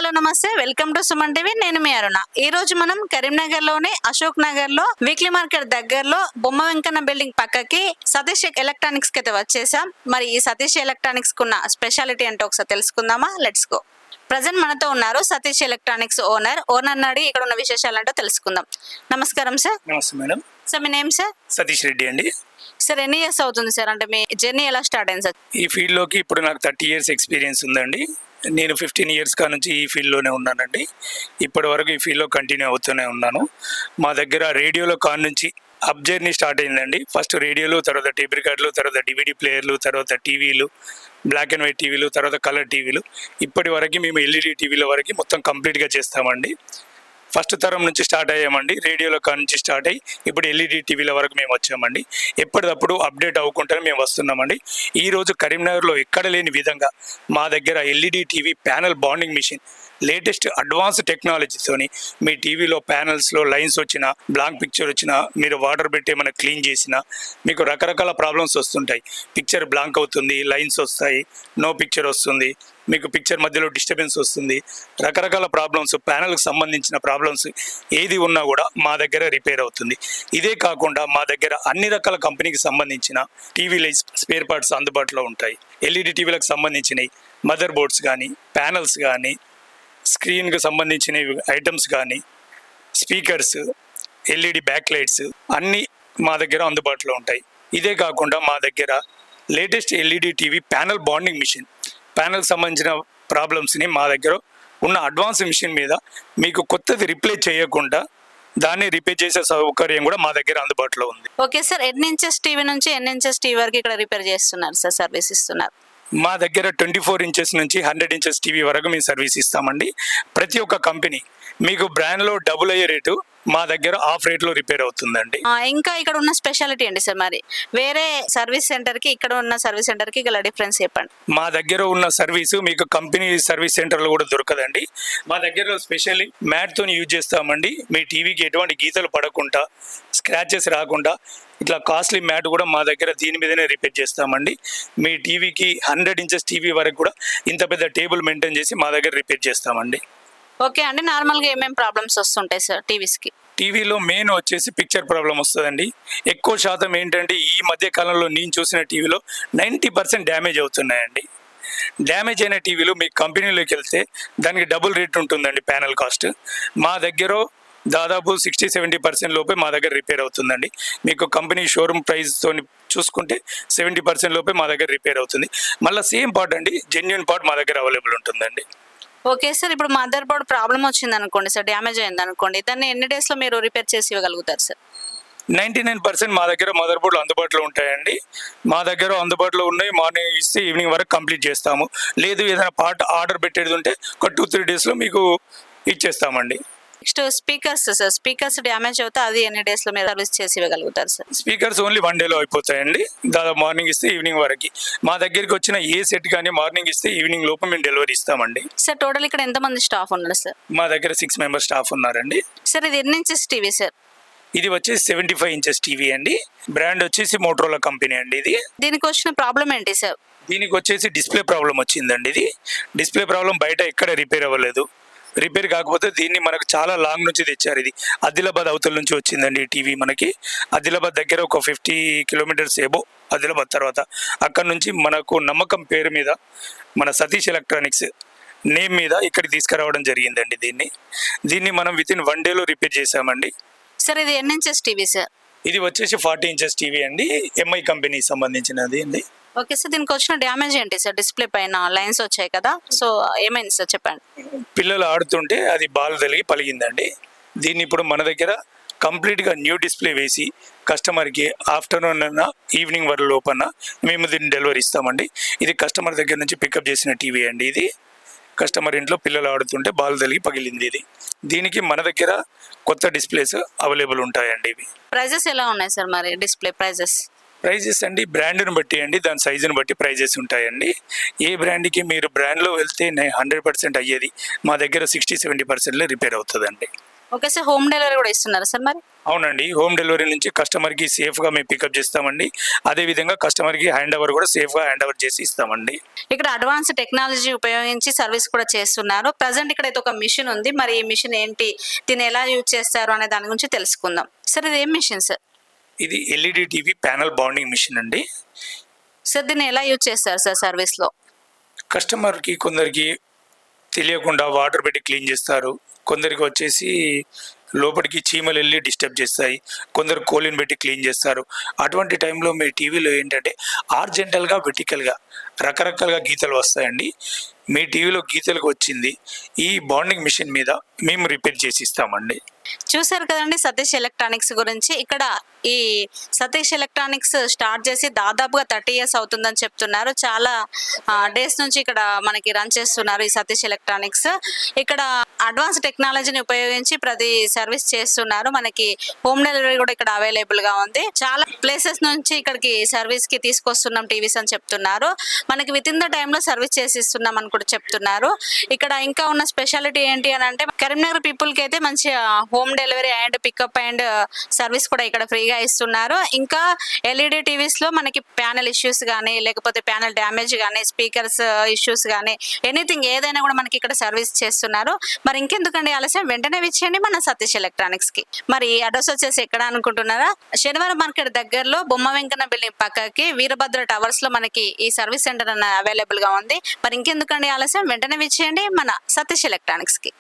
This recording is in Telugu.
హలో నమస్తే, వెల్కమ్ టు సుమన్ టీవీ. నేను మీ అరుణ. ఈ రోజు మనం కరీంనగర్ లోని అశోక్ నగర్ లో వీక్లీ మార్కెట్ దగ్గరలో బొమ్మ వెంకన్న బిల్డింగ్ పక్కకి సతీష్ ఎలక్ట్రానిక్స్ కి అయితే వచ్చేసాం. మరి ఈ సతీష్ ఎలక్ట్రానిక్స్ కున్న స్పెషాలిటీ ఏంటో ఒకసారి తెలుసుకుందామా? Let's go. ప్రజెంట్ మనతో ఉన్నారు సతీష్ ఎలక్ట్రానిక్స్ ఓనర్ అడిగి ఇక్కడ ఉన్న విశేషాలంటో తెలుసుకుందాం. నమస్కారం సార్. నమస్తే మేడం. సార్ మీ నేమ్ సార్? సతీష్ రెడ్డి అండి. సార్ ఎన్ని ఇయర్స్ అవుతుంది సార్, అంటే మీ జర్నీ ఎలా స్టార్ట్ అయింది సార్? ఈ ఫీల్డ్లోకి ఇప్పుడు నాకు 30 years ఎక్స్పీరియన్స్ ఉందండి. నేను 15 years నుంచి ఈ ఫీల్డ్లోనే ఉన్నానండి. ఇప్పటి వరకు ఈ ఫీల్డ్లో కంటిన్యూ అవుతూనే ఉన్నాను. మా దగ్గర రేడియోలో నుంచి అప్ జర్నీ స్టార్ట్ అయిందండి. ఫస్ట్ రేడియోలు, తర్వాత టేప్ రికార్డులు, తర్వాత డివిడి ప్లేయర్లు, తర్వాత టీవీలు, బ్లాక్ అండ్ వైట్ టీవీలు, తర్వాత కలర్ టీవీలు. ఇప్పటి వరకు మేము ఎల్ఈడి టీవీల వరకు మొత్తం కంప్లీట్గా చేస్తామండి. ఫస్ట్ తరం నుంచి స్టార్ట్ అయ్యామండి. రేడియోలో నుంచి స్టార్ట్ అయ్యి ఇప్పుడు ఎల్ఈడి టీవీల వరకు మేము వచ్చామండి. ఎప్పటికప్పుడు అప్డేట్ అవ్వకుండానే మేము వస్తున్నామండి. ఈరోజు కరీంనగర్లో ఎక్కడ లేని విధంగా మా దగ్గర LED TV panel bonding machine latest advance టెక్నాలజీతోని మీ టీవీలో ప్యానల్స్లో లైన్స్ వచ్చినా, బ్లాంక్ పిక్చర్ వచ్చినా, మీరు వాటర్ పెట్టి ఏమైనా క్లీన్ చేసినా మీకు రకరకాల ప్రాబ్లమ్స్ వస్తుంటాయి. పిక్చర్ బ్లాంక్ అవుతుంది, లైన్స్ వస్తాయి, నో పిక్చర్ వస్తుంది, మీకు పిక్చర్ మధ్యలో డిస్టర్బెన్స్ వస్తుంది. రకరకాల ప్రాబ్లమ్స్, ప్యానల్కి సంబంధించిన ప్రాబ్లమ్స్ ఏది ఉన్నా కూడా మా దగ్గర రిపేర్ అవుతుంది. ఇదే కాకుండా మా దగ్గర అన్ని రకాల కంపెనీకి సంబంధించిన టీవీల స్పేర్ పార్ట్స్ అందుబాటులో ఉంటాయి. ఎల్ఈడి టీవీలకు సంబంధించినవి మదర్ బోర్డ్స్ కానీ, ప్యానల్స్ కానీ, స్క్రీన్కి సంబంధించిన ఐటమ్స్ కానీ, స్పీకర్స్, ఎల్ఈడి బ్యాక్ లైట్స్ అన్నీ మా దగ్గర అందుబాటులో ఉంటాయి. ఇదే కాకుండా మా దగ్గర latest LED TV panel bonding machine, ప్యానల్కి సంబంధించిన ప్రాబ్లమ్స్ని మా దగ్గర ఉన్న అడ్వాన్స్ మిషన్ మీద మీకు కొత్తది రిప్లేస్ చేయకుండా దాన్ని రిపేర్ చేసే సౌకర్యం కూడా మా దగ్గర అందుబాటులో ఉంది. ఓకే సార్, ఎన్ని ఇంచెస్ టీవీ నుంచి ఎన్ని ఇంచెస్ టీవీ వరకు ఇక్కడ రిపేర్ చేస్తున్నారు సార్, సర్వీస్ ఇస్తున్నారు? మా దగ్గర 24 inches నుంచి 100 inches టీవీ వరకు మేము సర్వీస్ ఇస్తామండి. ప్రతి ఒక్క కంపెనీ మీకు బ్రాండ్లో డబుల్ అయ్యే రేటు మా దగ్గర ఆఫ్ రేట్లో రిపేర్ అవుతుందండి. ఇంకా ఇక్కడ ఉన్న స్పెషాలిటీ ఏంటి సార్? మరి వేరే సర్వీస్ సెంటర్కి ఇక్కడ ఉన్న సర్వీస్ సెంటర్కి గల డిఫరెన్స్ చెప్పండి. మా దగ్గర ఉన్న సర్వీసు మీకు కంపెనీ సర్వీస్ సెంటర్లో కూడా దొరకదండి. మా దగ్గర స్పెషల్లీ మ్యాట్తో యూజ్ చేస్తామండి. మీ టీవీకి ఎటువంటి గీతలు పడకుండా, స్క్రాచెస్ రాకుండా ఇట్లా కాస్ట్లీ మ్యాట్ కూడా మా దగ్గర దీని మీదనే రిపేర్ చేస్తామండి. మీ టీవీకి 100 inches టీవీ వరకు కూడా ఇంత పెద్ద టేబుల్ మెయింటైన్ చేసి మా దగ్గర రిపేర్ చేస్తామండి. ఓకే అండి, నార్మల్గా ఏమేమి ప్రాబ్లమ్స్ వస్తుంటాయి సార్ టీవీస్కి? టీవీలో మెయిన్ వచ్చేసి పిక్చర్ ప్రాబ్లం వస్తుందండి. ఎక్కువ శాతం ఏంటంటే ఈ మధ్య కాలంలో నేను చూసిన టీవీలో 90% డ్యామేజ్ అవుతున్నాయండి. డ్యామేజ్ అయిన టీవీలు మీ కంపెనీలోకి వెళ్తే దానికి డబుల్ రేట్ ఉంటుందండి ప్యానల్ కాస్ట్. మా దగ్గర దాదాపు 60-70% లోపే మా దగ్గర రిపేర్ అవుతుందండి. మీకు కంపెనీ షోరూమ్ ప్రైస్తో చూసుకుంటే 70% లోపే మా దగ్గర రిపేర్ అవుతుంది. మళ్ళీ సేమ్ పార్ట్ అండి, జెన్యున్ పార్ట్ మా దగ్గర అవైలబుల్ ఉంటుందండి. ఓకే సార్, ఇప్పుడు మదర్ బోర్డ్ ప్రాబ్లం వచ్చింది అనుకోండి సార్, డ్యామేజ్ అయింది అనుకోండి, దాన్ని ఎన్ని డేస్లో మీరు రిపేర్ చేసి ఇవ్వగలుగుతారు సార్? 99% మా దగ్గర మదర్ బోర్డులు అందుబాటులో ఉంటాయండి. మా దగ్గర అందుబాటులో ఉన్నాయి. మార్నింగ్ ఇస్తే ఈవినింగ్ వరకు కంప్లీట్ చేస్తాము. లేదు ఏదైనా పార్ట్ ఆర్డర్ పెట్టేది ఉంటే ఒక 2-3 డేస్లో మీకు ఇచ్చేస్తామండి. Next speakers sir, speakers damage అవుతే అది ఎన్ని డేస్లో మీరు సర్వీస్ చేసి ఇవ్వగలుగుతారు సార్? స్పీకర్స్ ఓన్లీ 1 dayలో అయిపోతాయండి. దాదాపు మార్నింగ్ ఇస్తే ఈవినింగ్ వరకు. మా దగ్గరికి వచ్చిన ఏ సెట్ కానీ మార్నింగ్ ఇస్తే ఈవినింగ్ లోపు మేము డెలివరీ ఇస్తామండి. సార్ టోటల్ ఇక్కడ ఎంతమంది స్టాఫ్ ఉన్నారు సార్? మా దగ్గర 6 members స్టాఫ్ ఉన్నారండి. సార్ ఇది ఎన్ని ఇంచెస్ టీవీ సార్? ఇది వచ్చేసి 75 inches టీవీ అండి. బ్రాండ్ వచ్చేసి మోటరోలా కంపెనీ అండి. ఇది దీనికి వచ్చిన ప్రాబ్లం ఏంటి సార్? దీనికి వచ్చేసి డిస్ప్లే ప్రాబ్లం వచ్చిందండి. ఇది డిస్ప్లే ప్రాబ్లం బయట ఎక్కడ రిపేర్ అవ్వలేదు. రిపేర్ కాకపోతే దీన్ని మనకు చాలా లాంగ్ నుంచి తెచ్చారు. ఇది ఆదిలాబాద్ అవతల నుంచి వచ్చిందండి. ఈ టీవీ మనకి ఆదిలాబాద్ దగ్గర ఒక 50 kilometers ఏబో ఆదిలాబాద్. తర్వాత అక్కడ నుంచి మనకు నమ్మకం పేరు మీద మన సతీష్ ఎలక్ట్రానిక్స్ నేమ్ మీద ఇక్కడికి తీసుకురావడం జరిగిందండి. దీన్ని మనం వితిన్ 1 dayలో రిపేర్ చేసామండి. సార్ ఇది ఎన్ని ఇంచెస్ టీవీ సార్? ఇది వచ్చేసి 40 inches టీవీ అండి. ఎంఐ కంపెనీకి సంబంధించినది అండి. ఓకే సార్, దీనికి వచ్చిన డ్యామేజ్ ఏంటి సార్? డిస్ప్లే పైన లైన్స్ వచ్చాయి కదా, సో ఏమైంది సార్ చెప్పండి. పిల్లలు ఆడుతుంటే అది బాల్ తగిలి పలిగిందండి. దీన్ని ఇప్పుడు మన దగ్గర కంప్లీట్గా న్యూ డిస్ప్లే వేసి కస్టమర్కి ఆఫ్టర్నూన్ అన్న ఈవినింగ్ వరకు లోపల మేము దీన్ని డెలివరీ ఇస్తామండి. ఇది కస్టమర్ దగ్గర నుంచి పికప్ చేసిన టీవీ అండి. ఇది కస్టమర్ ఇంట్లో పిల్లలు ఆడుతుంటే బాల్ తగిలి పగిలింది. దీనికి మన దగ్గర కొత్త డిస్ప్లేస్ అవైలబుల్ ఉంటాయండి. ఇవి ప్రైజెస్ ఎలా ఉన్నాయి సార్? మరి డిస్ప్లే ప్రైజెస్ అండి బ్రాండ్ని బట్టి అండి, దాని సైజుని బట్టి ప్రైజెస్ ఉంటాయండి. ఏ బ్రాండ్కి మీరు బ్రాండ్లో వెళ్తే 100% అయ్యేది మా దగ్గర 60-70%లో రిపేర్ అవుతుందండి. ఓకే సార్, హోమ్ డెలివరీ కూడా ఇస్తున్నారు సార్ మరి? అవునండి, హోమ్ డెలివరీ నుంచి కస్టమర్కి సేఫ్గా మేము పికప్ చేస్తామండి. అదేవిధంగా కస్టమర్కి హ్యాండ్ ఓవర్ కూడా సేఫ్గా హ్యాండ్ ఓవర్ చేసి ఇస్తామండి. ఇక్కడ అడ్వాన్స్ టెక్నాలజీ ఉపయోగించి సర్వీస్ కూడా చేస్తున్నారు. ప్రజెంట్ ఇక్కడ అయితే ఒక మిషన్ ఉంది, మరి ఈ మిషన్ ఏంటి, దీన్ని ఎలా యూజ్ చేస్తారు అనే దాని గురించి తెలుసుకుందాం. సార్ ఇది ఏం మిషన్ సార్? ఇది LED TV panel bonding machine అండి. సార్ దీన్ని ఎలా యూజ్ చేస్తారు సార్ సర్వీస్లో? కస్టమర్కి కొందరికి తెలియకుండా వాటర్ పెట్టి క్లీన్ చేస్తారు, కొందరికి వచ్చేసి లోపలికి చీమలు వెళ్ళి డిస్టర్బ్ చేస్తాయి, కొందరు కోలిన్ పెట్టి క్లీన్ చేస్తారు. అటువంటి టైంలో మీ టీవీలో ఏంటంటే హార్జెంటల్గా వెర్టికల్గా రకరకాలుగా గీతలు వస్తాయండి. మీ టీవీలో గీతలకు వచ్చింది ఈ బాండింగ్ మిషన్ మీద మేము రిపేర్ చేసి ఇస్తామండి. చూసారు కదండి సతీష్ ఎలక్ట్రానిక్స్ గురించి. ఇక్కడ ఈ సతీష్ ఎలక్ట్రానిక్స్ స్టార్ట్ చేసి దాదాపుగా 30 years అవుతుందని చెప్తున్నారు. చాలా డేస్ నుంచి ఇక్కడ మనకి రన్ చేస్తున్నారు ఈ సతీష్ ఎలక్ట్రానిక్స్. ఇక్కడ అడ్వాన్స్ టెక్నాలజీని ఉపయోగించి ప్రతి సర్వీస్ చేస్తున్నారు. మనకి హోమ్ డెలివరీ కూడా ఇక్కడ అవైలబుల్ గా ఉంది. చాలా ప్లేసెస్ నుంచి ఇక్కడికి సర్వీస్ కి తీసుకొస్తున్నాం టీవీస్ అని చెప్తున్నారు. మనకి విత్ ఇన్ ద టైమ్ లో సర్వీస్ చేసి ఇస్తున్నాం అని కూడా చెప్తున్నారు. ఇక్కడ ఇంకా ఉన్న స్పెషాలిటీ ఏంటి అని అంటే కరీంనగర్ పీపుల్ కి అయితే మంచి home delivery and pickup and service కూడా ఇక్కడ ఫ్రీగా ఇస్తున్నారు. ఇంకా ఎల్ఈడి టీవీస్ లో మనకి ప్యానెల్ ఇష్యూస్ కానీ లేకపోతే ప్యానెల్ డ్యామేజ్ కానీ స్పీకర్స్ ఇష్యూస్ కానీ ఎనీథింగ్ ఏదైనా కూడా మనకి ఇక్కడ సర్వీస్ చేస్తున్నారు. మరి ఇంకెందుకండి ఆలస్యం, వెంటనే విచ్చేయండి మన సతీష్ ఎలక్ట్రానిక్స్ కి. మరి అడ్రస్ వచ్చేసి ఎక్కడ అనుకుంటున్నారా? శనివారం మార్కెట్ దగ్గరలో బొమ్మ వెంకన్న బిల్డింగ్ పక్కకి వీరభద్ర టవర్స్ లో మనకి ఈ సర్వీస్ సెంటర్ అవైలబుల్ గా ఉంది. మరి ఇంకెందుకండి ఆలస్యం, వెంటనే విచ్చేయండి మన సతీష్ ఎలక్ట్రానిక్స్ కి.